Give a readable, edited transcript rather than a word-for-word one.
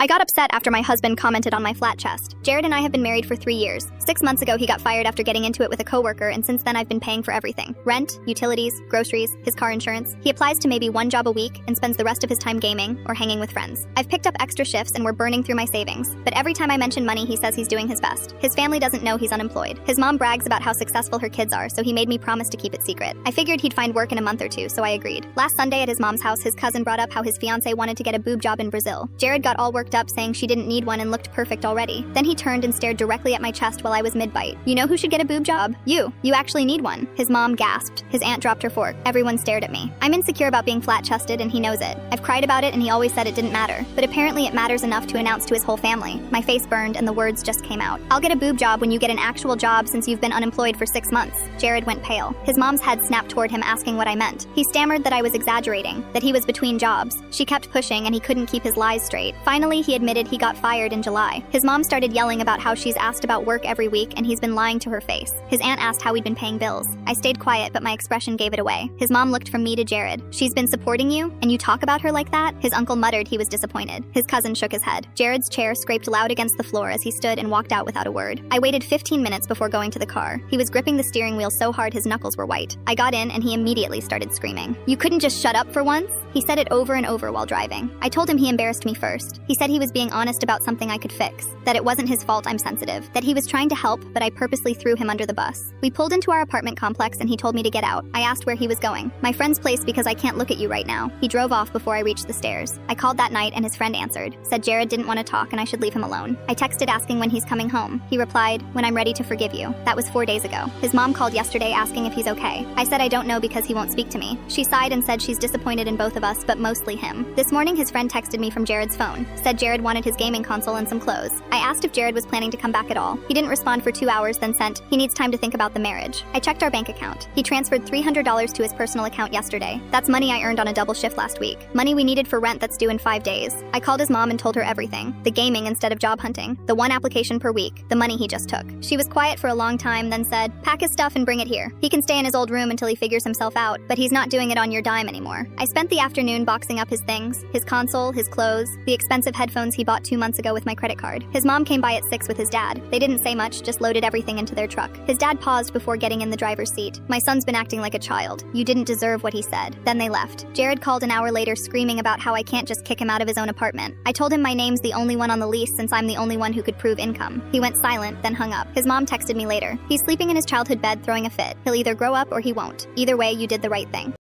I got upset after my husband commented on my flat chest. Jared and I have been married for 3 years. 6 months ago, he got fired after getting into it with a coworker, and since then I've been paying for everything. Rent, utilities, groceries, his car insurance. He applies to maybe 1 job a week and spends the rest of his time gaming or hanging with friends. I've picked up extra shifts and we're burning through my savings. But every time I mention money, he says he's doing his best. His family doesn't know he's unemployed. His mom brags about how successful her kids are, so he made me promise to keep it secret. I figured he'd find work in a month or 2, so I agreed. Last Sunday at his mom's house, his cousin brought up how his fiancée wanted to get a boob job in Brazil. Jared got all worked up saying she didn't need one and looked perfect already. Then he turned and stared directly at my chest while I was mid-bite. You know who should get a boob job? You. You actually need one. His mom gasped. His aunt dropped her fork. Everyone stared at me. I'm insecure about being flat-chested and he knows it. I've cried about it and he always said it didn't matter. But apparently it matters enough to announce to his whole family. My face burned and the words just came out. I'll get a boob job when you get an actual job since you've been unemployed for 6 months. Jared went pale. His mom's head snapped toward him asking what I meant. He stammered that I was exaggerating, that he was between jobs. She kept pushing and he couldn't keep his lies straight. Finally, he admitted he got fired in July. His mom started yelling about how she's asked about work every week and he's been lying to her face. His aunt asked how we'd been paying bills. I stayed quiet, but my expression gave it away. His mom looked from me to Jared. She's been supporting you, and you talk about her like that? His uncle muttered he was disappointed. His cousin shook his head. Jared's chair scraped loud against the floor as he stood and walked out without a word. I waited 15 minutes before going to the car. He was gripping the steering wheel so hard his knuckles were white. I got in and he immediately started screaming. You couldn't just shut up for once? He said it over and over while driving. I told him he embarrassed me first. He said he was being honest about something I could fix, that it wasn't his fault I'm sensitive, that he was trying to help, but I purposely threw him under the bus. We pulled into our apartment complex and he told me to get out. I asked where he was going. My friend's place because I can't look at you right now. He drove off before I reached the stairs. I called that night and his friend answered, said Jared didn't want to talk and I should leave him alone. I texted asking when he's coming home. He replied, when I'm ready to forgive you. That was 4 days ago. His mom called yesterday asking if he's okay. I said I don't know because he won't speak to me. She sighed and said she's disappointed in both of us, but mostly him. This morning his friend texted me from Jared's phone, said Jared wanted his gaming console and some clothes. I asked if Jared was planning to come back at all. He didn't respond for 2 hours, then sent, he needs time to think about the marriage. I checked our bank account. He transferred $300 to his personal account yesterday. That's money I earned on a double shift last week. Money we needed for rent that's due in 5 days. I called his mom and told her everything. The gaming instead of job hunting. The 1 application per week. The money he just took. She was quiet for a long time, then said, pack his stuff and bring it here. He can stay in his old room until he figures himself out, but he's not doing it on your dime anymore. I spent the afternoon boxing up his things, his console, his clothes, the expensive headphones he bought 2 months ago with my credit card. His mom came by at 6 with his dad. They didn't say much, just loaded everything into their truck. His dad paused before getting in the driver's seat. My son's been acting like a child. You didn't deserve what he said. Then they left. Jared called an hour later screaming about how I can't just kick him out of his own apartment. I told him my name's the only one on the lease since I'm the only one who could prove income. He went silent, then hung up. His mom texted me later. He's sleeping in his childhood bed throwing a fit. He'll either grow up or he won't. Either way, you did the right thing.